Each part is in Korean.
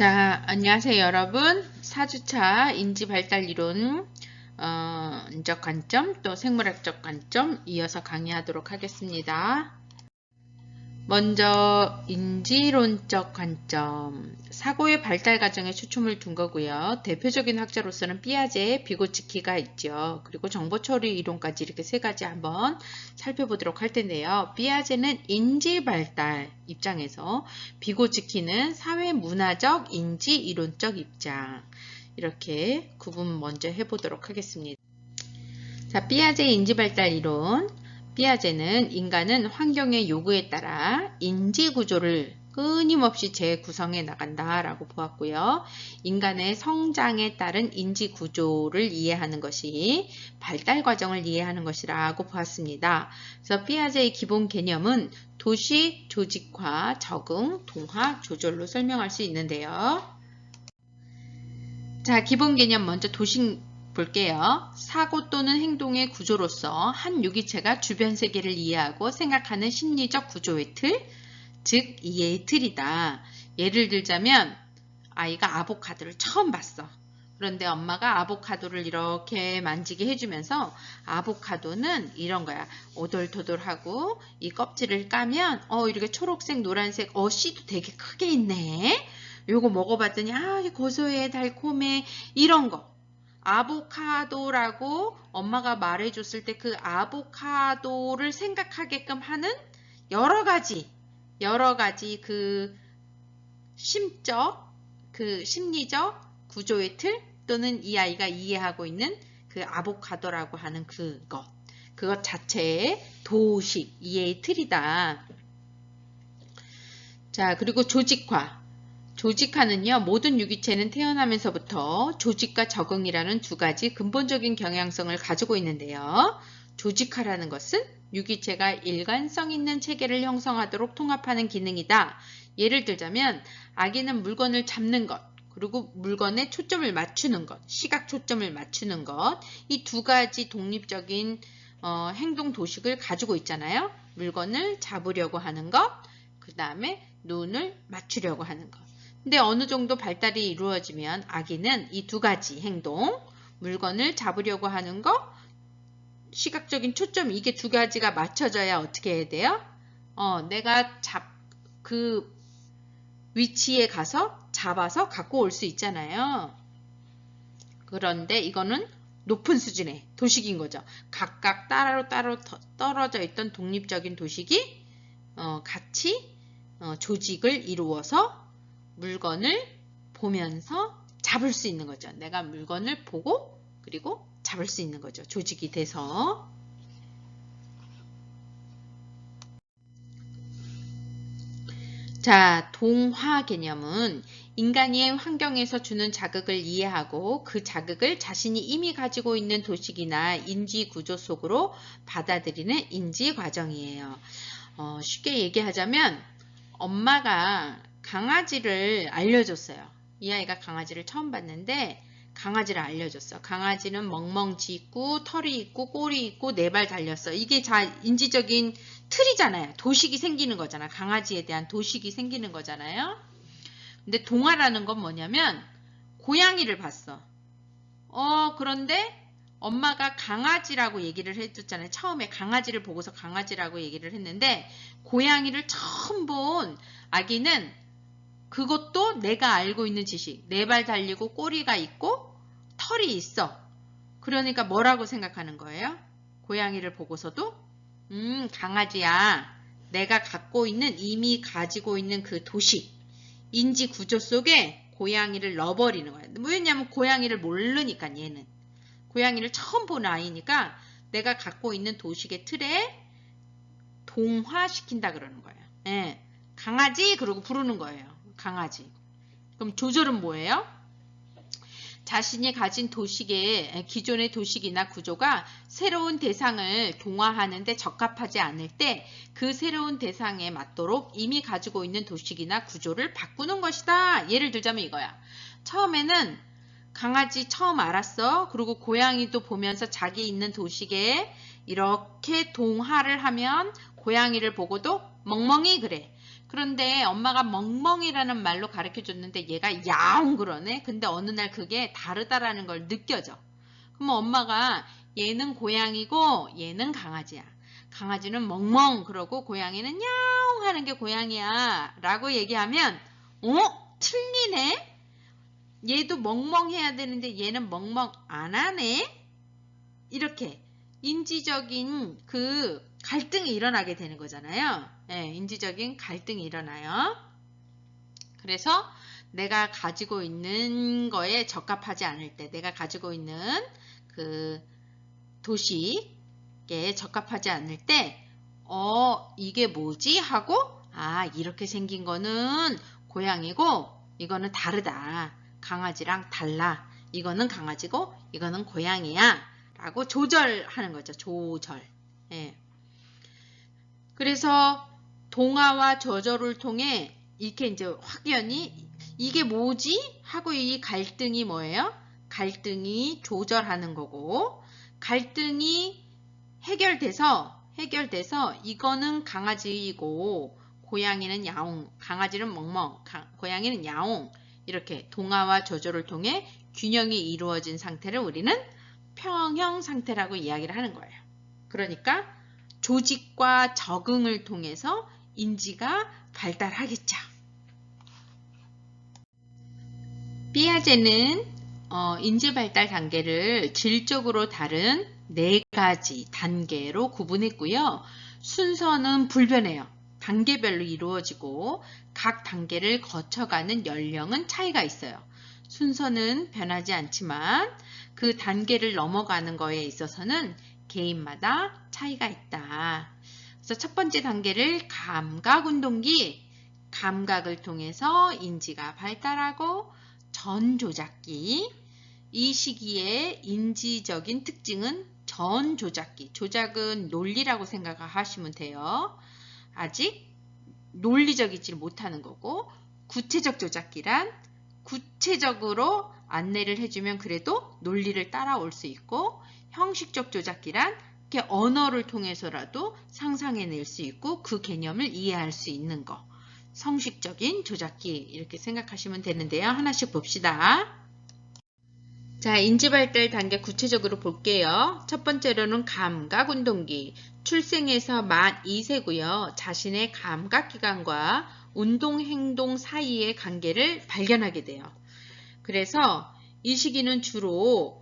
자, 안녕하세요, 여러분. 4주차 인지발달이론, 인적 관점, 또 생물학적 관점 이어서 강의하도록 하겠습니다. 먼저 인지론적 관점, 사고의 발달 과정에 초점을 둔 거고요. 대표적인 학자로서는 피아제, 비고치키가 있죠. 그리고 정보처리 이론까지 이렇게 세 가지 한번 살펴보도록 할 텐데요. 피아제는 인지발달 입장에서, 비고치키는 사회문화적 인지 이론적 입장, 이렇게 구분 먼저 해보도록 하겠습니다. 자, 피아제 인지발달 이론. 피아제는 인간은 환경의 요구에 따라 인지구조를 끊임없이 재구성해 나간다라고 보았고요. 인간의 성장에 따른 인지구조를 이해하는 것이 발달 과정을 이해하는 것이라고 보았습니다. 그래서 피아제의 기본 개념은 도식, 조직화, 적응, 동화, 조절로 설명할 수 있는데요. 자, 기본 개념 먼저 도식 볼게요. 사고 또는 행동의 구조로서 한 유기체가 주변 세계를 이해하고 생각하는 심리적 구조의 틀, 즉 이해의 틀이다. 예를 들자면 아이가 아보카도를 처음 봤어. 그런데 엄마가 아보카도를 이렇게 만지게 해주면서 아보카도는 이런 거야. 오돌토돌하고 이 껍질을 까면 이렇게 초록색, 노란색, 씨도 되게 크게 있네. 요거 먹어봤더니 고소해, 달콤해, 이런 거. 아보카도라고 엄마가 말해줬을 때 그 아보카도를 생각하게끔 하는 여러 가지 그 심리적 구조의 틀, 또는 이 아이가 이해하고 있는 그 아보카도라고 하는 그것 자체의 도식, 이해의 틀이다. 자, 그리고 조직화. 조직화는요, 모든 유기체는 태어나면서부터 조직과 적응이라는 두 가지 근본적인 경향성을 가지고 있는데요. 조직화라는 것은 유기체가 일관성 있는 체계를 형성하도록 통합하는 기능이다. 예를 들자면 아기는 물건을 잡는 것, 그리고 물건에 초점을 맞추는 것, 시각 초점을 맞추는 것, 이 두 가지 독립적인 행동 도식을 가지고 있잖아요. 물건을 잡으려고 하는 것, 그 다음에 눈을 맞추려고 하는 것. 근데 어느 정도 발달이 이루어지면 아기는 이 두 가지 행동, 물건을 잡으려고 하는 거, 시각적인 초점, 이게 두 가지가 맞춰져야 어떻게 해야 돼요? 내가 그 위치에 가서 잡아서 갖고 올 수 있잖아요. 그런데 이거는 높은 수준의 도식인 거죠. 각각 따로 떨어져 있던 독립적인 도식이 같이 조직을 이루어서 물건을 보면서 잡을 수 있는 거죠. 내가 물건을 보고 그리고 잡을 수 있는 거죠. 조직이 돼서. 자, 동화 개념은 인간이 환경에서 주는 자극을 이해하고 그 자극을 자신이 이미 가지고 있는 도식이나 인지 구조 속으로 받아들이는 인지 과정이에요. 쉽게 얘기하자면 엄마가 강아지를 알려줬어요. 이 아이가 강아지를 처음 봤는데 강아지를 알려줬어. 강아지는 멍멍 짖고 털이 있고 꼬리 있고 네 발 달렸어. 이게 인지적인 틀이잖아요. 도식이 생기는 거잖아. 강아지에 대한 도식이 생기는 거잖아요. 근데 동화라는 건 뭐냐면 고양이를 봤어. 그런데 엄마가 강아지라고 얘기를 해줬잖아요. 처음에 강아지를 보고서 강아지라고 얘기를 했는데 고양이를 처음 본 아기는 그것도 내가 알고 있는 지식, 네 발 달리고 꼬리가 있고 털이 있어. 그러니까 뭐라고 생각하는 거예요? 고양이를 보고서도 강아지야. 내가 이미 가지고 있는 그 도식, 인지 구조 속에 고양이를 넣어버리는 거야. 왜냐면 고양이를 모르니까 얘는. 고양이를 처음 본 아이니까 내가 갖고 있는 도식의 틀에 동화시킨다 그러는 거예요. 예, 강아지 그러고 부르는 거예요. 강아지. 그럼 조절은 뭐예요? 자신이 가진 기존의 도식이나 구조가 새로운 대상을 동화하는 데 적합하지 않을 때 그 새로운 대상에 맞도록 이미 가지고 있는 도식이나 구조를 바꾸는 것이다. 예를 들자면 이거야. 처음에는 강아지 처음 알았어. 그리고 고양이도 보면서 자기 있는 도식에 이렇게 동화를 하면 고양이를 보고도 멍멍이 그래. 그런데 엄마가 멍멍이라는 말로 가르쳐 줬는데 얘가 야옹 그러네. 근데 어느 날 그게 다르다라는 걸 느껴져. 그럼 엄마가 얘는 고양이고 얘는 강아지야. 강아지는 멍멍 그러고 고양이는 야옹 하는 게 고양이야 라고 얘기하면 틀리네? 얘도 멍멍해야 되는데 얘는 멍멍 안 하네? 이렇게 인지적인 그 갈등이 일어나게 되는 거잖아요. 네, 인지적인 갈등이 일어나요. 그래서 내가 가지고 있는 거에 적합하지 않을 때, 내가 가지고 있는 그 도식에 적합하지 않을 때, 이게 뭐지? 하고, 이렇게 생긴 거는 고양이고, 이거는 다르다. 강아지랑 달라. 이거는 강아지고, 이거는 고양이야. 라고 조절하는 거죠. 조절. 예. 그래서 동화와 저절을 통해 이렇게 이제 확연히 이게 뭐지? 하고 이 갈등이 뭐예요? 갈등이 조절하는 거고 갈등이 해결돼서 이거는 강아지이고 고양이는 야옹, 강아지는 멍멍, 고양이는 야옹 이렇게 동화와 저절을 통해 균형이 이루어진 상태를 우리는 평형 상태라고 이야기를 하는 거예요. 그러니까 조직과 적응을 통해서 인지가 발달하겠죠. 피아제는 인지 발달 단계를 질적으로 다른 4가지 단계로 구분했고요. 순서는 불변해요. 단계별로 이루어지고 각 단계를 거쳐가는 연령은 차이가 있어요. 순서는 변하지 않지만 그 단계를 넘어가는 거에 있어서는 개인마다 차이가 있다. 그래서 첫 번째 단계를 감각운동기, 감각을 통해서 인지가 발달하고 전조작기, 이 시기의 인지적인 특징은 전조작기, 조작은 논리라고 생각하시면 돼요. 아직 논리적이지 못하는 거고 구체적 조작기란 구체적으로 안내를 해주면 그래도 논리를 따라올 수 있고 형식적 조작기란 이렇게 언어를 통해서라도 상상해낼 수 있고 그 개념을 이해할 수 있는 거. 성식적인 조작기 이렇게 생각하시면 되는데요. 하나씩 봅시다. 자, 인지발달 단계 구체적으로 볼게요. 첫 번째로는 감각운동기. 출생에서 만 2세고요. 자신의 감각기관과 운동행동 사이의 관계를 발견하게 돼요. 그래서 이 시기는 주로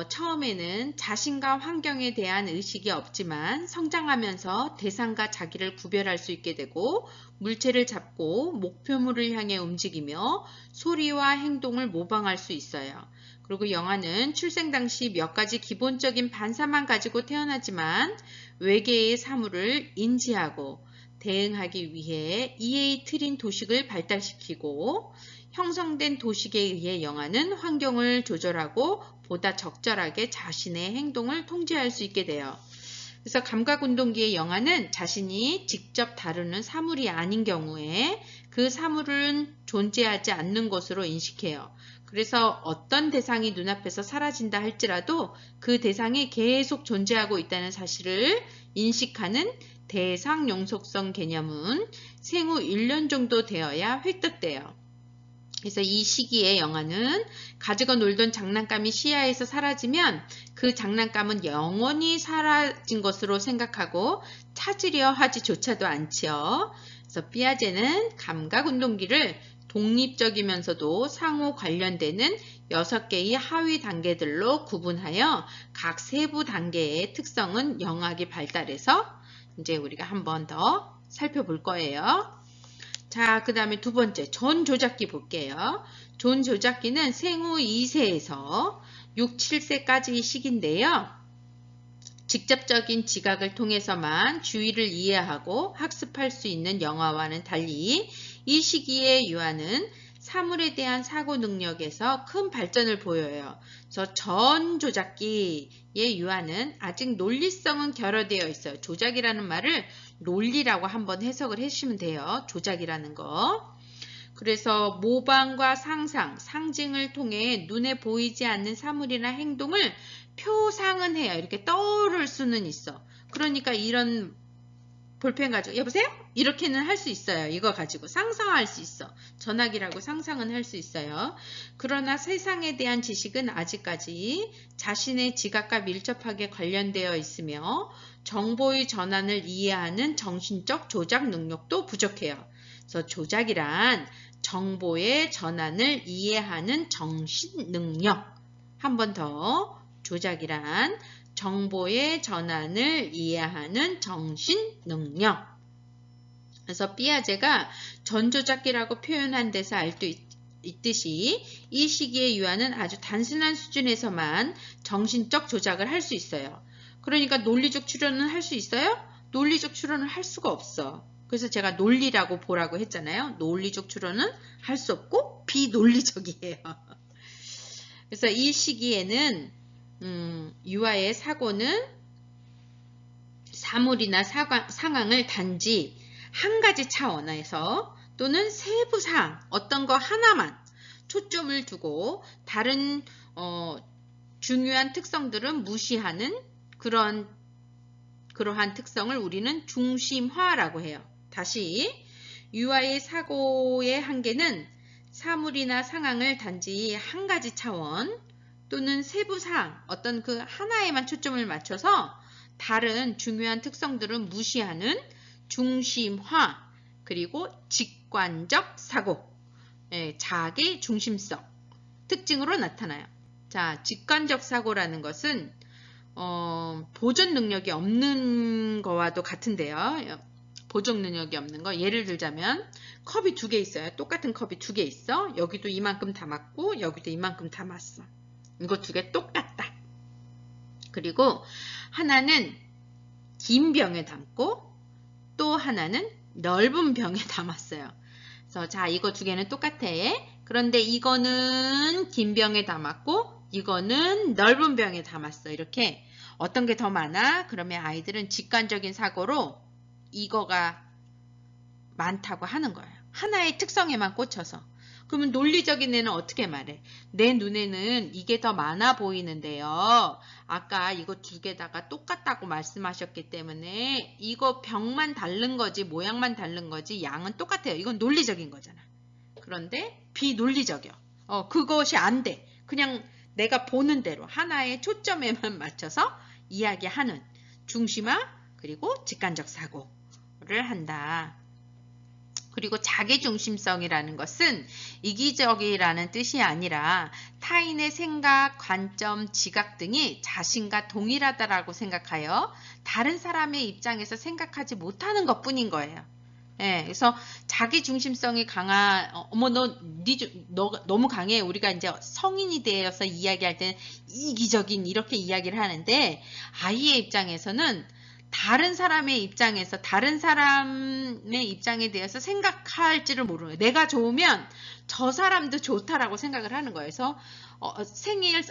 처음에는 자신과 환경에 대한 의식이 없지만 성장하면서 대상과 자기를 구별할 수 있게 되고 물체를 잡고 목표물을 향해 움직이며 소리와 행동을 모방할 수 있어요. 그리고 영아는 출생 당시 몇 가지 기본적인 반사만 가지고 태어나지만 외계의 사물을 인지하고 대응하기 위해 이해의 틀인 도식을 발달시키고 형성된 도식에 의해 영아는 환경을 조절하고 보다 적절하게 자신의 행동을 통제할 수 있게 돼요. 그래서 감각운동기의 영아는 자신이 직접 다루는 사물이 아닌 경우에 그 사물은 존재하지 않는 것으로 인식해요. 그래서 어떤 대상이 눈앞에서 사라진다 할지라도 그 대상이 계속 존재하고 있다는 사실을 인식하는 대상 용속성 개념은 생후 1년 정도 되어야 획득돼요. 그래서 이 시기에 영아는 가지고 놀던 장난감이 시야에서 사라지면 그 장난감은 영원히 사라진 것으로 생각하고 찾으려 하지조차도 않지요. 그래서 피아제는 감각운동기를 독립적이면서도 상호 관련되는 6개의 하위 단계들로 구분하여 각 세부 단계의 특성은 영악이 발달해서 이제 우리가 한 번 더 살펴볼 거예요. 자, 그 다음에 두 번째 전조작기 볼게요. 전조작기는 생후 2세에서 6, 7세까지의 시기인데요. 직접적인 지각을 통해서만 주의를 이해하고 학습할 수 있는 영아와는 달리 이 시기의 유아는 사물에 대한 사고 능력에서 큰 발전을 보여요. 그래서 전조작기의 유아는 아직 논리성은 결여되어 있어요. 조작이라는 말을 논리라고 한번 해석을 해주시면 돼요. 조작이라는 거. 그래서 모방과 상상, 상징을 통해 눈에 보이지 않는 사물이나 행동을 표상은 해요. 이렇게 떠오를 수는 있어. 그러니까 이런 볼펜 가지고 여보세요? 이렇게는 할 수 있어요. 이거 가지고 상상할 수 있어. 전화기라고 상상은 할 수 있어요. 그러나 세상에 대한 지식은 아직까지 자신의 지각과 밀접하게 관련되어 있으며 정보의 전환을 이해하는 정신적 조작 능력도 부족해요. 그래서 조작이란 정보의 전환을 이해하는 정신 능력. 한 번 더. 조작이란 정보의 전환을 이해하는 정신 능력. 그래서 피아제가 전조작기라고 표현한 데서 알 수 있듯이 이 시기의 유아는 아주 단순한 수준에서만 정신적 조작을 할 수 있어요. 그러니까 논리적 추론은 할 수 있어요? 논리적 추론을 할 수가 없어. 그래서 제가 논리라고 보라고 했잖아요. 논리적 추론은 할 수 없고 비논리적이에요. 그래서 이 시기에는 유아의 사고는 사물이나 상황을 단지 한 가지 차원에서 또는 세부 사항, 어떤 거 하나만 초점을 두고 다른 중요한 특성들은 무시하는 그러한 특성을 우리는 중심화라고 해요. 다시 유아의 사고의 한계는 사물이나 상황을 단지 한 가지 차원 또는 세부 사항, 어떤 그 하나에만 초점을 맞춰서 다른 중요한 특성들은 무시하는 중심화, 그리고 직관적 사고, 자기 중심성 특징으로 나타나요. 자, 직관적 사고라는 것은 보존 능력이 없는 거와도 같은데요. 보존 능력이 없는 거. 예를 들자면 컵이 두 개 있어요. 똑같은 컵이 두 개 있어. 여기도 이만큼 담았고 여기도 이만큼 담았어. 이거 두 개 똑같다. 그리고 하나는 긴 병에 담고 또 하나는 넓은 병에 담았어요. 그래서 자, 이거 두 개는 똑같아. 그런데 이거는 긴 병에 담았고 이거는 넓은 병에 담았어. 이렇게 어떤 게 더 많아? 그러면 아이들은 직관적인 사고로 이거가 많다고 하는 거예요. 하나의 특성에만 꽂혀서. 그러면 논리적인 애는 어떻게 말해? 내 눈에는 이게 더 많아 보이는데요. 아까 이거 두 개다가 똑같다고 말씀하셨기 때문에 이거 병만 다른 거지 모양만 다른 거지 양은 똑같아요. 이건 논리적인 거잖아. 그런데 비논리적이요. 그것이 안 돼. 그냥 내가 보는 대로 하나의 초점에만 맞춰서 이야기하는 중심화 그리고 직관적 사고를 한다. 그리고 자기중심성이라는 것은 이기적이라는 뜻이 아니라 타인의 생각, 관점, 지각 등이 자신과 동일하다라고 생각하여 다른 사람의 입장에서 생각하지 못하는 것뿐인 거예요. 그래서 자기중심성이 강한, 어머 너 너무 강해. 우리가 이제 성인이 되어서 이야기할 때는 이기적인 이렇게 이야기를 하는데 아이의 입장에서는 다른 사람의 입장에서 다른 사람의 입장에 대해서 생각할지를 모르는 거예요. 내가 좋으면 저 사람도 좋다라고 생각을 하는 거예요. 그래서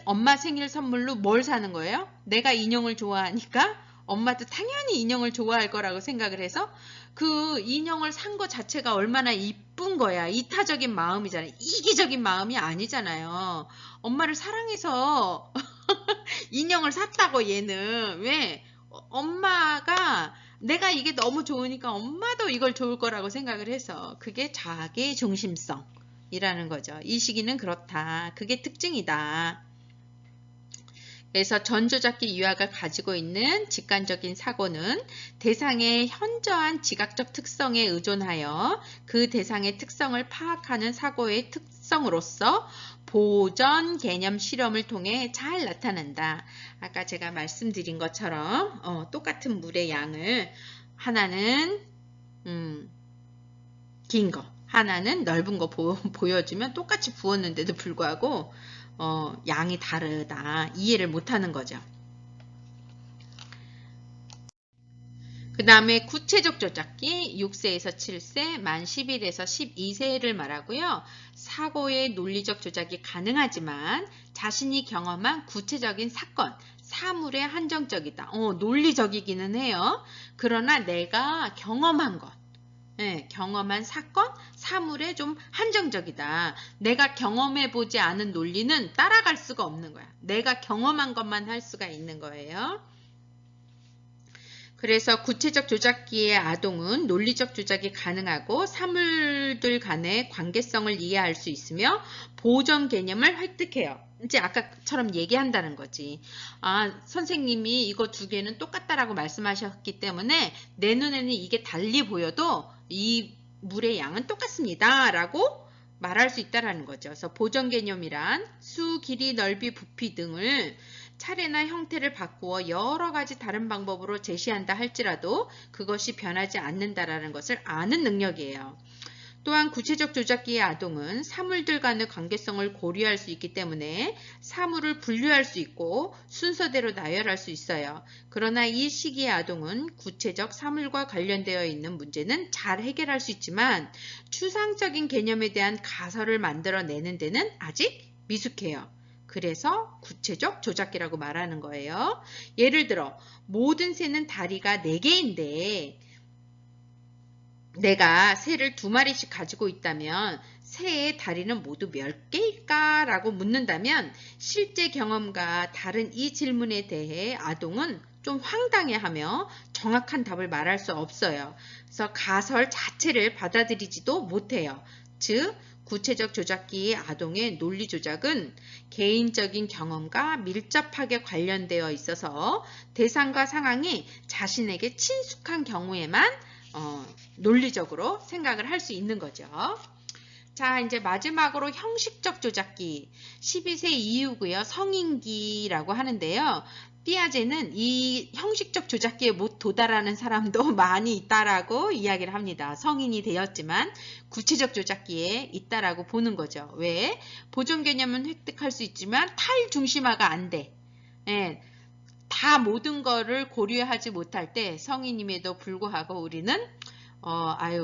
엄마 생일 선물로 뭘 사는 거예요? 내가 인형을 좋아하니까 엄마도 당연히 인형을 좋아할 거라고 생각을 해서 그 인형을 산 거 자체가 얼마나 이쁜 거야. 이타적인 마음이잖아요. 이기적인 마음이 아니잖아요. 엄마를 사랑해서 인형을 샀다고 얘는. 왜? 엄마가 내가 이게 너무 좋으니까 엄마도 이걸 좋을 거라고 생각을 해서 그게 자기 중심성이라는 거죠. 이 시기는 그렇다. 그게 특징이다. 그래서 전조작기 유아가 가지고 있는 직관적인 사고는 대상의 현저한 지각적 특성에 의존하여 그 대상의 특성을 파악하는 사고의 특성으로서 보전 개념 실험을 통해 잘 나타난다. 아까 제가 말씀드린 것처럼 똑같은 물의 양을 하나는 긴 거, 하나는 넓은 거 보여주면 똑같이 부었는데도 불구하고 양이 다르다. 이해를 못하는 거죠. 그 다음에 구체적 조작기 6세에서 7세, 만 11에서 12세를 말하고요. 사고의 논리적 조작이 가능하지만 자신이 경험한 구체적인 사건, 사물에 한정적이다. 논리적이기는 해요. 그러나 내가 경험한 것, 경험한 사건, 사물에 좀 한정적이다. 내가 경험해보지 않은 논리는 따라갈 수가 없는 거야. 내가 경험한 것만 할 수가 있는 거예요. 그래서 구체적 조작기의 아동은 논리적 조작이 가능하고 사물들 간의 관계성을 이해할 수 있으며 보존 개념을 획득해요. 이제 아까처럼 얘기한다는 거지. 아, 선생님이 이거 두 개는 똑같다라고 말씀하셨기 때문에 내 눈에는 이게 달리 보여도 이 물의 양은 똑같습니다. 라고 말할 수 있다는 거죠. 그래서 보존 개념이란 수, 길이, 넓이, 부피 등을 차례나 형태를 바꾸어 여러 가지 다른 방법으로 제시한다 할지라도 그것이 변하지 않는다라는 것을 아는 능력이에요. 또한 구체적 조작기의 아동은 사물들 간의 관계성을 고려할 수 있기 때문에 사물을 분류할 수 있고 순서대로 나열할 수 있어요. 그러나 이 시기의 아동은 구체적 사물과 관련되어 있는 문제는 잘 해결할 수 있지만 추상적인 개념에 대한 가설을 만들어내는 데는 아직 미숙해요. 그래서 구체적 조작기라고 말하는 거예요. 예를 들어 모든 새는 다리가 4개인데 내가 새를 2마리씩 가지고 있다면 새의 다리는 모두 몇 개일까? 라고 묻는다면 실제 경험과 다른 이 질문에 대해 아동은 좀 황당해하며 정확한 답을 말할 수 없어요. 그래서 가설 자체를 받아들이지도 못해요. 즉 구체적 조작기의 아동의 논리 조작은 개인적인 경험과 밀접하게 관련되어 있어서 대상과 상황이 자신에게 친숙한 경우에만 논리적으로 생각을 할 수 있는 거죠. 자, 이제 마지막으로 형식적 조작기 12세 이후고요. 성인기라고 하는데요. 삐아제는 이 형식적 조작기에 못 도달하는 사람도 많이 있다라고 이야기를 합니다. 성인이 되었지만 구체적 조작기에 있다라고 보는 거죠. 왜? 보존 개념은 획득할 수 있지만 탈중심화가 안 돼. 예, 다 모든 거를 고려하지 못할 때 성인임에도 불구하고 우리는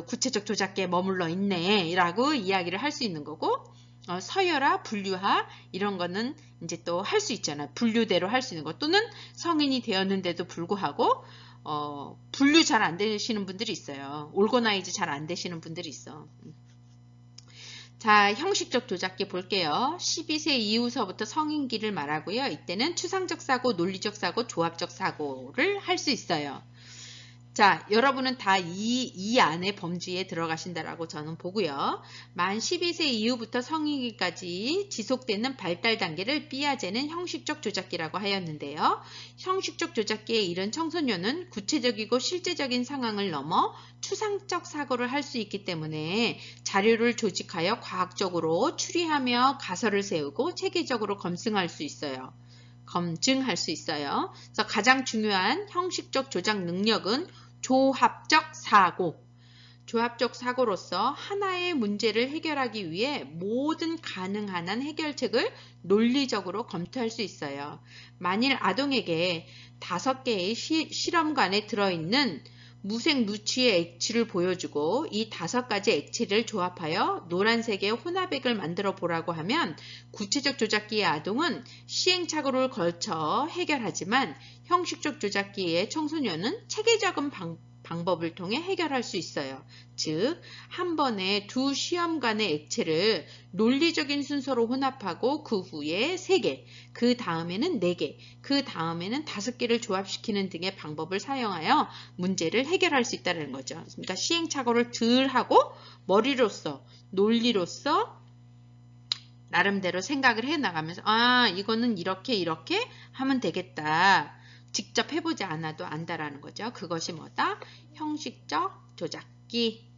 구체적 조작기에 머물러 있네 라고 이야기를 할 수 있는 거고 서열화, 분류화 이런 거는 이제 또 할 수 있잖아요. 분류대로 할 수 있는 거 또는 성인이 되었는데도 불구하고 분류 잘 안 되시는 분들이 있어요. 올거나이즈 잘 안 되시는 분들이 있어. 자, 형식적 조작기 볼게요. 12세 이후서부터 성인기를 말하고요. 이때는 추상적 사고, 논리적 사고, 조합적 사고를 할 수 있어요. 자, 여러분은 다 이 안에 범주에 들어가신다라고 저는 보고요. 만 12세 이후부터 성인기까지 지속되는 발달 단계를 삐아제는 형식적 조작기라고 하였는데요. 형식적 조작기에 이른 청소년은 구체적이고 실제적인 상황을 넘어 추상적 사고를 할 수 있기 때문에 자료를 조직하여 과학적으로 추리하며 가설을 세우고 체계적으로 검증할 수 있어요. 그래서 가장 중요한 형식적 조작 능력은 조합적 사고. 조합적 사고로서 하나의 문제를 해결하기 위해 모든 가능한 한 해결책을 논리적으로 검토할 수 있어요. 만일 아동에게 5개의 실험관에 들어있는 무색무취의 액체를 보여주고 이 5가지 액체를 조합하여 노란색의 혼합액을 만들어 보라고 하면 구체적 조작기의 아동은 시행착오를 걸쳐 해결하지만 형식적 조작기의 청소년은 체계적인 방법을 통해 해결할 수 있어요. 즉, 한 번에 2 시험관의 액체를 논리적인 순서로 혼합하고 그 후에 3개, 그 다음에는 4개, 그 다음에는 5개를 조합시키는 등의 방법을 사용하여 문제를 해결할 수 있다는 거죠. 그러니까 시행착오를 덜 하고 머리로서, 논리로서 나름대로 생각을 해 나가면서 이거는 이렇게 하면 되겠다. 직접 해보지 않아도 안다라는 거죠. 그것이 뭐다? 형식적 조작기.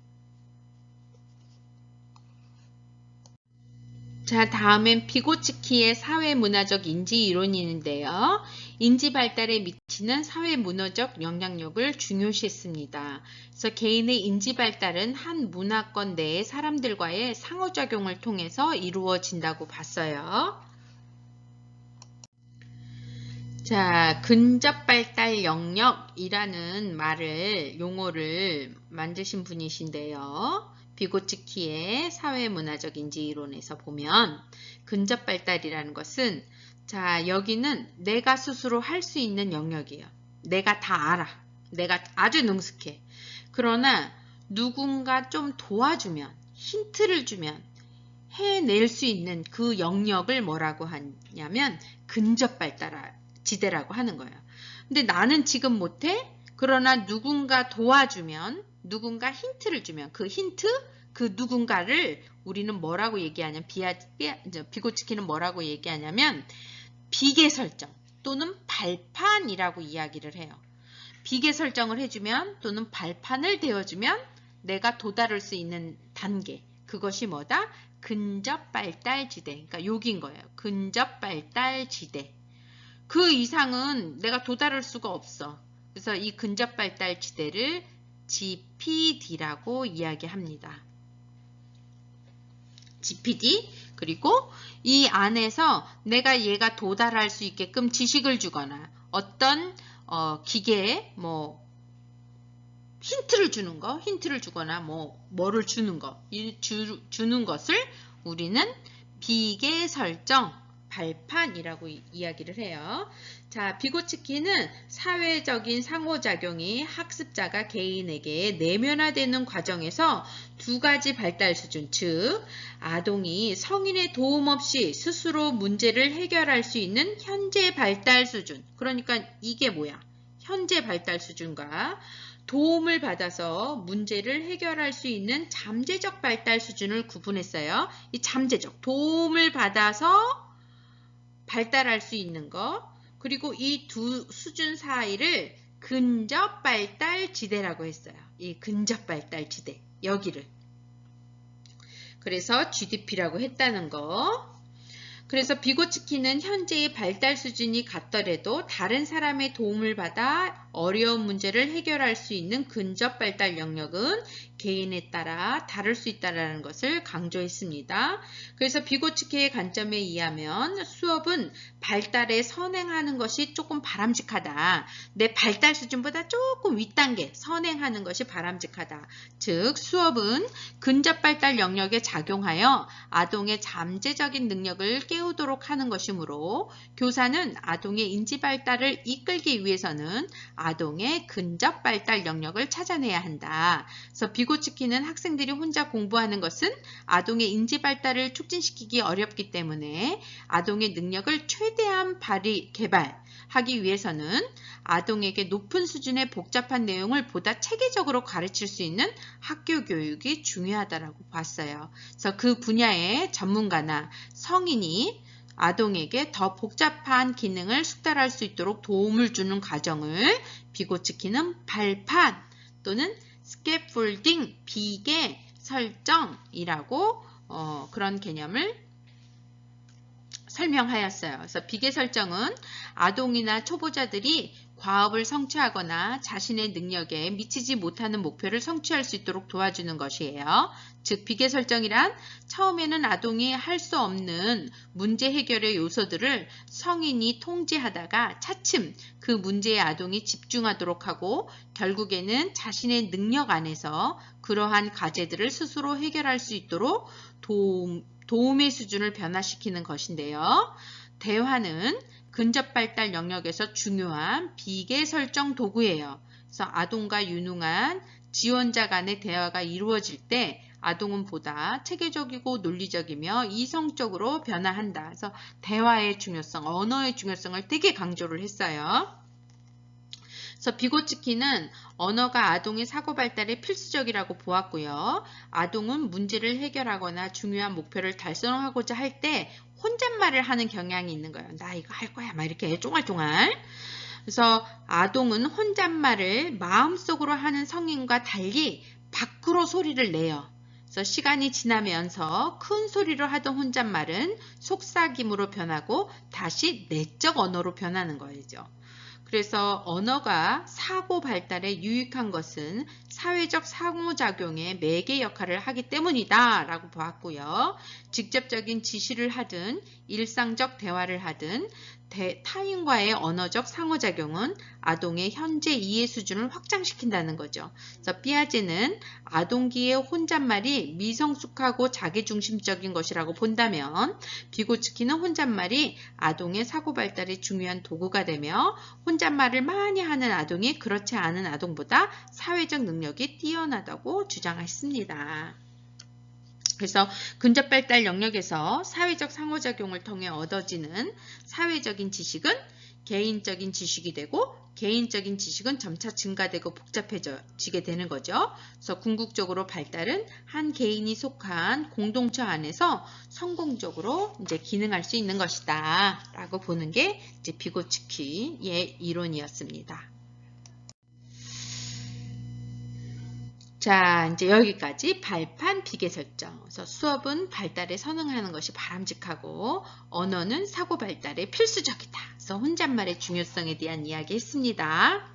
자, 다음엔 비고츠키의 사회문화적 인지 이론인데요. 인지 발달에 미치는 사회문화적 영향력을 중요시했습니다. 그래서 개인의 인지 발달은 한 문화권 내의 사람들과의 상호작용을 통해서 이루어진다고 봤어요. 자, 근접 발달 영역이라는 용어를 만드신 분이신데요. 비고츠키의 사회문화적 인지 이론에서 보면 근접 발달이라는 것은 자, 여기는 내가 스스로 할 수 있는 영역이에요. 내가 다 알아. 내가 아주 능숙해. 그러나 누군가 좀 도와주면, 힌트를 주면 해낼 수 있는 그 영역을 뭐라고 하냐면 근접 발달 지대라고 하는 거예요. 근데 나는 지금 못해? 그러나 누군가 도와주면, 누군가 힌트를 주면 그 힌트, 그 누군가를 우리는 뭐라고 얘기하냐면, 비고치키는 뭐라고 얘기하냐면 비계 설정 또는 발판이라고 이야기를 해요. 비계 설정을 해주면 또는 발판을 대어주면 내가 도달할 수 있는 단계, 그것이 뭐다? 근접 발달지대. 그러니까 여기인 거예요. 근접 발달지대. 그 이상은 내가 도달할 수가 없어. 그래서 이 근접 발달지대를 GPD라고 이야기합니다. GPD. 그리고 이 안에서 내가 얘가 도달할 수 있게끔 지식을 주거나 어떤 기계에 뭐 힌트를 주거나 뭐를 주는 거, 주는 것을 우리는 비계 설정, 발판이라고 이야기를 해요. 자, 비고치키는 사회적인 상호작용이 학습자가 개인에게 내면화되는 과정에서 두 가지 발달 수준, 즉 아동이 성인의 도움 없이 스스로 문제를 해결할 수 있는 현재 발달 수준, 그러니까 이게 뭐야? 현재 발달 수준과 도움을 받아서 문제를 해결할 수 있는 잠재적 발달 수준을 구분했어요. 이 잠재적, 도움을 받아서 발달할 수 있는 거, 그리고 이 두 수준 사이를 근접 발달 지대라고 했어요. 이 근접 발달 지대, 여기를. 그래서 GDP라고 했다는 거. 그래서 비고치키는 현재의 발달 수준이 같더라도 다른 사람의 도움을 받아 어려운 문제를 해결할 수 있는 근접 발달 영역은 개인에 따라 다를 수 있다는 것을 강조했습니다. 그래서 비고치키의 관점에 의하면 수업은 발달에 선행하는 것이 조금 바람직하다. 내 발달 수준보다 조금 윗단계 선행하는 것이 바람직하다. 즉 수업은 근접 발달 영역에 작용하여 아동의 잠재적인 능력을 깨우도록 하는 것이므로 교사는 아동의 인지 발달을 이끌기 위해서는 아동의 근접 발달 영역을 찾아내야 한다. 그래서 비고치키는 학생들이 혼자 공부하는 것은 아동의 인지 발달을 촉진시키기 어렵기 때문에 아동의 능력을 최대한 개발하기 위해서는 아동에게 높은 수준의 복잡한 내용을 보다 체계적으로 가르칠 수 있는 학교 교육이 중요하다고 봤어요. 그래서 그 분야의 전문가나 성인이 아동에게 더 복잡한 기능을 숙달할 수 있도록 도움을 주는 과정을 비고치키는 발판 또는 스캐폴딩, 비계 설정이라고 그런 개념을 설명하였어요. 그래서 비계 설정은 아동이나 초보자들이 과업을 성취하거나 자신의 능력에 미치지 못하는 목표를 성취할 수 있도록 도와주는 것이에요. 즉 비계 설정이란 처음에는 아동이 할 수 없는 문제 해결의 요소들을 성인이 통제하다가 차츰 그 문제에 아동이 집중하도록 하고 결국에는 자신의 능력 안에서 그러한 과제들을 스스로 해결할 수 있도록 도움의 수준을 변화시키는 것인데요. 대화는 근접 발달 영역에서 중요한 비계 설정 도구예요. 그래서 아동과 유능한 지원자 간의 대화가 이루어질 때 아동은 보다 체계적이고 논리적이며 이성적으로 변화한다. 그래서 대화의 중요성, 언어의 중요성을 되게 강조를 했어요. 그래서 비고치키는 언어가 아동의 사고 발달에 필수적이라고 보았고요. 아동은 문제를 해결하거나 중요한 목표를 달성하고자 할 때 혼잣말을 하는 경향이 있는 거예요. 나 이거 할 거야 막 이렇게 쫑알쫑알. 그래서 아동은 혼잣말을 마음속으로 하는 성인과 달리 밖으로 소리를 내요. 그래서 시간이 지나면서 큰 소리로 하던 혼잣말은 속삭임으로 변하고 다시 내적 언어로 변하는 거죠. 그래서 언어가 사고 발달에 유익한 것은 사회적 상호작용의 매개 역할을 하기 때문이다 라고 보았고요. 직접적인 지시를 하든 일상적 대화를 하든 타인과의 언어적 상호작용은 아동의 현재 이해 수준을 확장시킨다는 거죠. 그래서 피아제는 아동기의 혼잣말이 미성숙하고 자기중심적인 것이라고 본다면 비고치키는 혼잣말이 아동의 사고 발달에 중요한 도구가 되며 혼잣말을 많이 하는 아동이 그렇지 않은 아동보다 사회적 능력이 뛰어나다고 주장했습니다. 그래서 근접 발달 영역에서 사회적 상호작용을 통해 얻어지는 사회적인 지식은 개인적인 지식이 되고 개인적인 지식은 점차 증가되고 복잡해지게 되는 거죠. 그래서 궁극적으로 발달은 한 개인이 속한 공동체 안에서 성공적으로 이제 기능할 수 있는 것이다 라고 보는 게 이제 비고츠키의 이론이었습니다. 자, 이제 여기까지 발판 비계 설정. 그래서 수업은 발달에 선응하는 것이 바람직하고 언어는 사고 발달에 필수적이다. 그래서 혼잣말의 중요성에 대한 이야기 했습니다.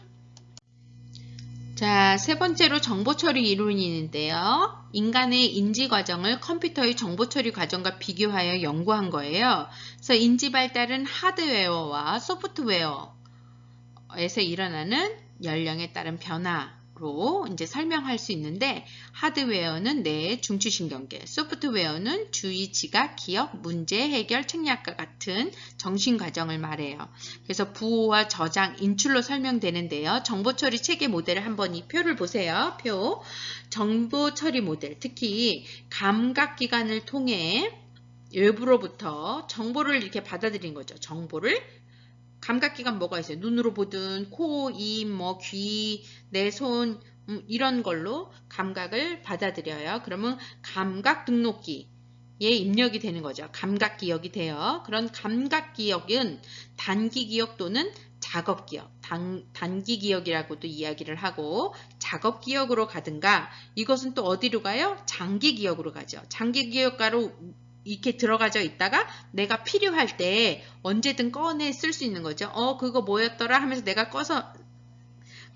자, 세 번째로 정보 처리 이론이 있는데요. 인간의 인지 과정을 컴퓨터의 정보 처리 과정과 비교하여 연구한 거예요. 그래서 인지 발달은 하드웨어와 소프트웨어에서 일어나는 연령에 따른 변화로 이제 설명할 수 있는데, 하드웨어는 뇌 중추신경계, 소프트웨어는 주의, 지각, 기억, 문제 해결, 책략과 같은 정신 과정을 말해요. 그래서 부호와 저장, 인출로 설명되는데요. 정보 처리 체계 모델을 한번 이 표를 보세요. 표. 정보 처리 모델, 특히 감각 기관을 통해 외부로부터 정보를 이렇게 받아들인 거죠. 정보를 감각기관 뭐가 있어요? 눈으로 보든 코, 입, 귀, 내 손 이런 걸로 감각을 받아들여요. 그러면 감각 등록기에 입력이 되는 거죠. 감각 기억이 돼요. 그런 감각 기억은 단기 기억 또는 작업 기억, 단기 기억이라고도 이야기를 하고 작업 기억으로 가든가, 이것은 또 어디로 가요? 장기 기억으로 가죠. 장기 기억가로 이렇게 들어가져 있다가 내가 필요할 때 언제든 꺼내 쓸 수 있는 거죠. 그거 뭐였더라 하면서 내가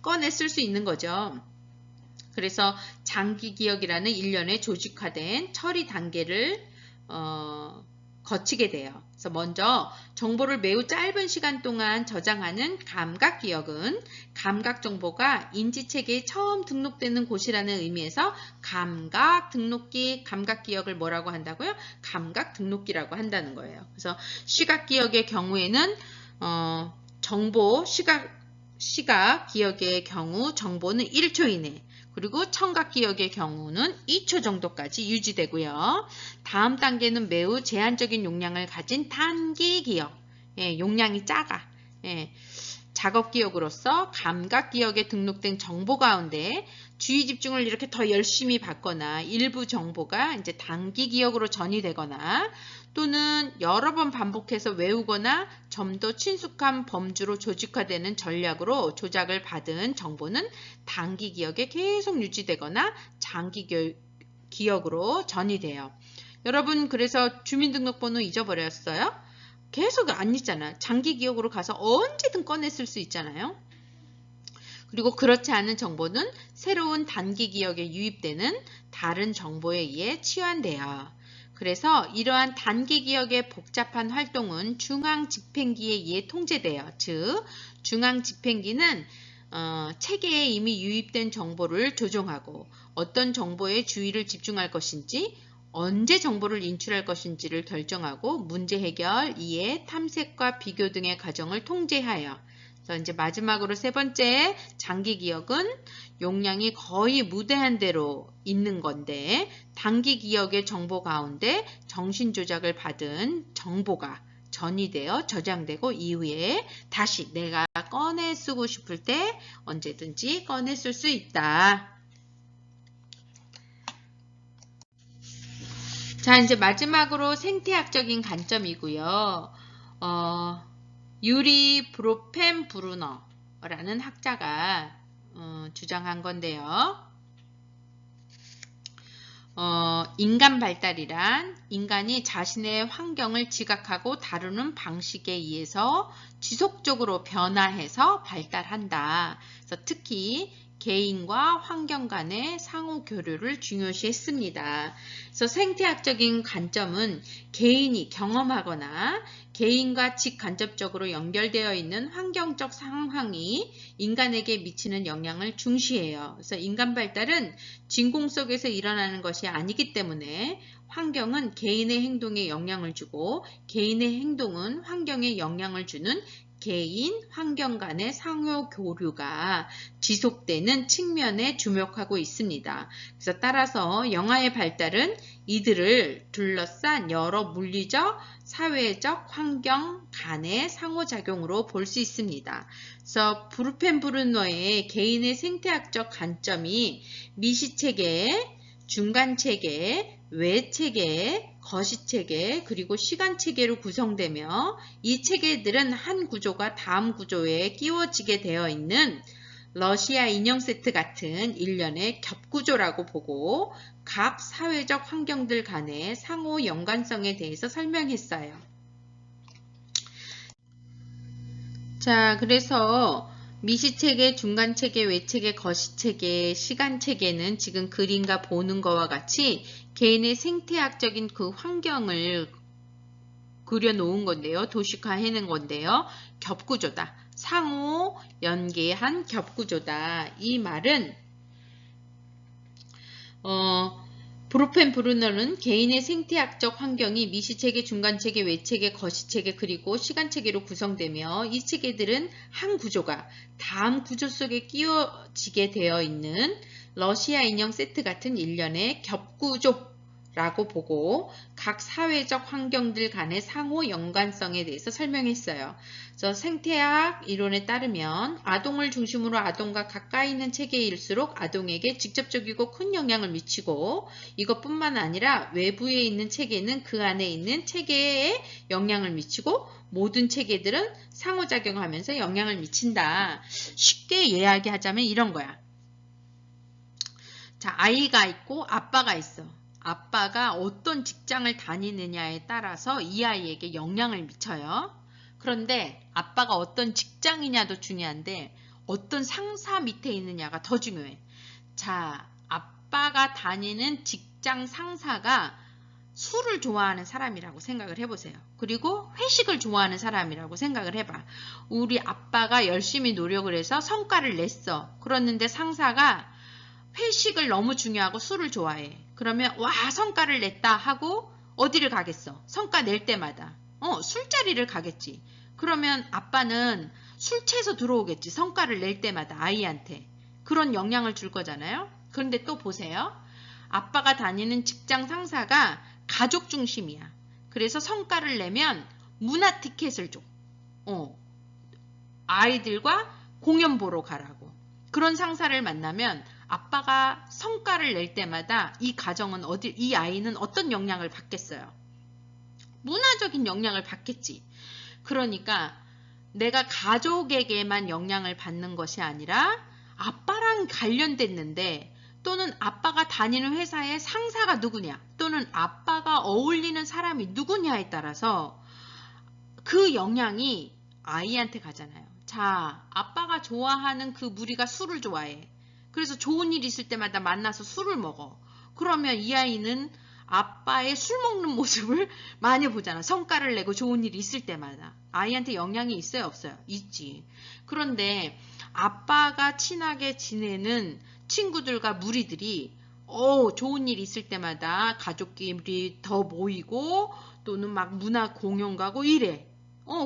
꺼내 쓸 수 있는 거죠. 그래서 장기 기억이라는 일련의 조직화된 처리 단계를 거치게 돼요. 그래서 먼저 정보를 매우 짧은 시간 동안 저장하는 감각 기억은 감각 정보가 인지체계에 처음 등록되는 곳이라는 의미에서 감각 등록기, 감각 기억을 뭐라고 한다고요? 감각 등록기라고 한다는 거예요. 그래서 시각 기억의 경우에는 정보 시각 기억의 경우 정보는 1초 이내, 그리고 청각 기억의 경우는 2초 정도까지 유지되고요. 다음 단계는 매우 제한적인 용량을 가진 단기 기억. 용량이 작아. 작업 기억으로서 감각 기억에 등록된 정보 가운데 주의 집중을 이렇게 더 열심히 받거나 일부 정보가 이제 단기 기억으로 전이되거나 또는 여러 번 반복해서 외우거나 좀 더 친숙한 범주로 조직화되는 전략으로 조작을 받은 정보는 단기 기억에 계속 유지되거나 장기 기억으로 전이돼요. 여러분, 그래서 주민등록번호 잊어버렸어요? 계속 안 잊잖아. 장기 기억으로 가서 언제든 꺼내 쓸 수 있잖아요. 그리고 그렇지 않은 정보는 새로운 단기 기억에 유입되는 다른 정보에 의해 치환돼요. 그래서 이러한 단기 기억의 복잡한 활동은 중앙집행기에 의해 통제돼요. 즉, 중앙집행기는 체계에 이미 유입된 정보를 조종하고 어떤 정보에 주의를 집중할 것인지, 언제 정보를 인출할 것인지를 결정하고 문제 해결, 이해, 탐색과 비교 등의 과정을 통제하여. 그래서 이제 마지막으로 세 번째, 장기 기억은 용량이 거의 무제한 대로 있는 건데 단기 기억의 정보 가운데 정신 조작을 받은 정보가 전이되어 저장되고 이후에 다시 내가 꺼내 쓰고 싶을 때 언제든지 꺼내 쓸 수 있다. 자, 이제 마지막으로 생태학적인 관점이고요. 유리 브로펜브루너라는 학자가 주장한 건데요. 인간 발달이란 인간이 자신의 환경을 지각하고 다루는 방식에 의해서 지속적으로 변화해서 발달한다. 그래서 특히 개인과 환경 간의 상호 교류를 중요시했습니다. 그래서 생태학적인 관점은 개인이 경험하거나 개인과 직간접적으로 연결되어 있는 환경적 상황이 인간에게 미치는 영향을 중시해요. 그래서 인간 발달은 진공 속에서 일어나는 것이 아니기 때문에 환경은 개인의 행동에 영향을 주고 개인의 행동은 환경에 영향을 주는 개인, 환경 간의 상호 교류가 지속되는 측면에 주목하고 있습니다. 그래서 따라서 영아의 발달은 이들을 둘러싼 여러 물리적, 사회적, 환경 간의 상호작용으로 볼 수 있습니다. 그래서 브루펜브루너의 개인의 생태학적 관점이 미시체계, 중간체계, 외체계, 거시체계, 그리고 시간체계로 구성되며 이 체계들은 한 구조가 다음 구조에 끼워지게 되어 있는 러시아 인형 세트 같은 일련의 겹구조라고 보고 각 사회적 환경들 간의 상호 연관성에 대해서 설명했어요. 자, 그래서 미시체계, 중간체계, 외체계, 거시체계, 시간체계는 지금 그림과 보는 것과 같이 개인의 생태학적인 그 환경을 그려놓은 건데요. 도식화해낸 건데요. 겹구조다. 상호 연계한 겹구조다. 이 말은 브루펜브루너는 개인의 생태학적 환경이 미시체계, 중간체계, 외체계, 거시체계, 그리고 시간체계로 구성되며 이 체계들은 한 구조가 다음 구조 속에 끼워지게 되어 있는 러시아 인형 세트 같은 일련의 겹구조라고 보고 각 사회적 환경들 간의 상호 연관성에 대해서 설명했어요. 생태학 이론에 따르면 아동을 중심으로 아동과 가까이 있는 체계일수록 아동에게 직접적이고 큰 영향을 미치고 이것뿐만 아니라 외부에 있는 체계는 그 안에 있는 체계에 영향을 미치고 모든 체계들은 상호작용하면서 영향을 미친다. 쉽게 이야기하자면 이런 거야. 자, 아이가 있고 아빠가 있어. 아빠가 어떤 직장을 다니느냐에 따라서 이 아이에게 영향을 미쳐요. 그런데 아빠가 어떤 직장이냐도 중요한데 어떤 상사 밑에 있느냐가 더 중요해. 자, 아빠가 다니는 직장 상사가 술을 좋아하는 사람이라고 생각을 해보세요. 그리고 회식을 좋아하는 사람이라고 생각을 해봐. 우리 아빠가 열심히 노력을 해서 성과를 냈어. 그랬는데 상사가 회식을 너무 중요하고 술을 좋아해. 그러면 와, 성과를 냈다 하고 어디를 가겠어? 성과 낼 때마다 술자리를 가겠지. 그러면 아빠는 술 취해서 들어오겠지. 성과를 낼 때마다 아이한테. 그런 영향을 줄 거잖아요. 그런데 또 보세요. 아빠가 다니는 직장 상사가 가족 중심이야. 그래서 성과를 내면 문화 티켓을 줘. 아이들과 공연 보러 가라고. 그런 상사를 만나면 아빠가 성과를 낼 때마다 이 가정은 이 아이는 어떤 영향을 받겠어요? 문화적인 영향을 받겠지. 그러니까 내가 가족에게만 영향을 받는 것이 아니라 아빠랑 관련됐는데 또는 아빠가 다니는 회사의 상사가 누구냐 또는 아빠가 어울리는 사람이 누구냐에 따라서 그 영향이 아이한테 가잖아요. 자, 아빠가 좋아하는 그 무리가 술을 좋아해. 그래서 좋은 일 있을 때마다 만나서 술을 먹어. 그러면 이 아이는 아빠의 술 먹는 모습을 많이 보잖아. 성과를 내고 좋은 일이 있을 때마다. 아이한테 영향이 있어요? 없어요? 있지. 그런데 아빠가 친하게 지내는 친구들과 무리들이 좋은 일 있을 때마다 가족끼리 더 모이고 또는 막 문화 공연 가고 이래.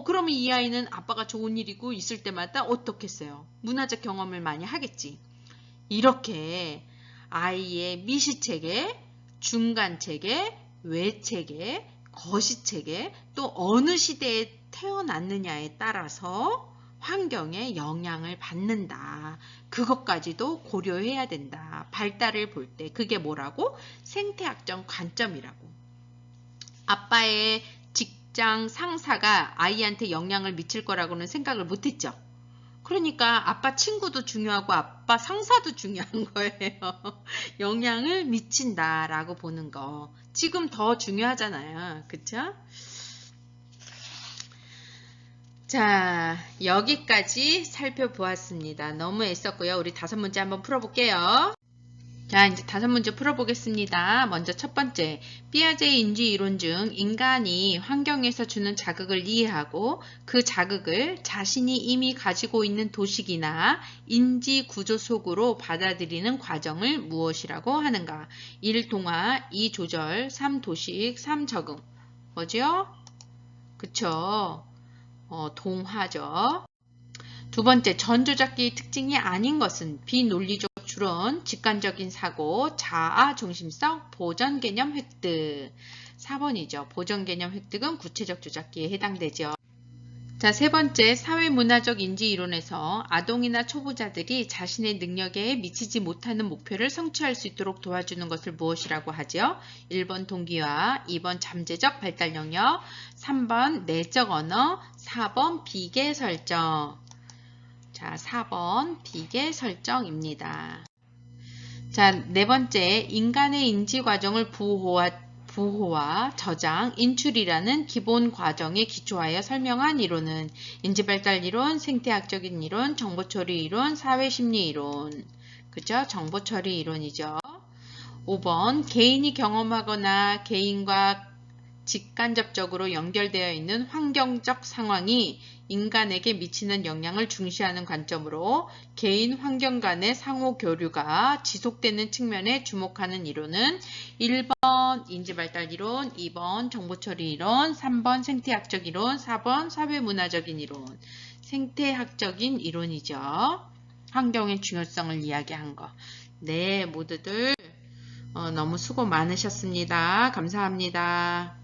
그러면 이 아이는 아빠가 좋은 일이고 있을 때마다 어떻겠어요? 문화적 경험을 많이 하겠지. 이렇게 아이의 미시체계, 중간체계, 외체계, 거시체계, 또 어느 시대에 태어났느냐에 따라서 환경에 영향을 받는다. 그것까지도 고려해야 된다. 발달을 볼 때 그게 뭐라고? 생태학적 관점이라고. 아빠의 직장 상사가 아이한테 영향을 미칠 거라고는 생각을 못했죠. 그러니까 아빠 친구도 중요하고 아빠 상사도 중요한 거예요. 영향을 미친다라고 보는 거. 지금 더 중요하잖아요. 그쵸? 자, 여기까지 살펴보았습니다. 너무 애썼고요. 우리 5문제 한번 풀어볼게요. 자, 이제 5문제 풀어보겠습니다. 먼저 첫 번째, 피아제의 인지 이론 중 인간이 환경에서 주는 자극을 이해하고 그 자극을 자신이 이미 가지고 있는 도식이나 인지 구조 속으로 받아들이는 과정을 무엇이라고 하는가? 1 동화, 2 조절, 3 도식, 3 적응. 뭐죠? 그쵸? 동화죠. 두 번째, 전조작기의 특징이 아닌 것은 비논리적 추론, 직관적인 사고, 자아 중심성, 보전 개념 획득. 4번이죠. 보전 개념 획득은 구체적 조작기에 해당되죠. 자, 세 번째, 사회문화적 인지 이론에서 아동이나 초보자들이 자신의 능력에 미치지 못하는 목표를 성취할 수 있도록 도와주는 것을 무엇이라고 하죠? 1번 동기화, 2번 잠재적 발달 영역, 3번 내적 언어, 4번 비계 설정. 자, 4번 비계 설정입니다. 자, 네 번째, 인간의 인지 과정을 부호와 저장, 인출이라는 기본 과정에 기초하여 설명한 이론은 인지발달 이론, 생태학적인 이론, 정보처리 이론, 사회심리 이론. 그죠? 정보처리 이론이죠. 5번, 개인이 경험하거나 개인과 직간접적으로 연결되어 있는 환경적 상황이 인간에게 미치는 영향을 중시하는 관점으로 개인 환경 간의 상호 교류가 지속되는 측면에 주목하는 이론은 1번 인지발달 이론, 2번 정보처리 이론, 3번 생태학적 이론, 4번 사회문화적인 이론. 생태학적인 이론이죠. 환경의 중요성을 이야기한 거. 네, 모두들 너무 수고 많으셨습니다. 감사합니다.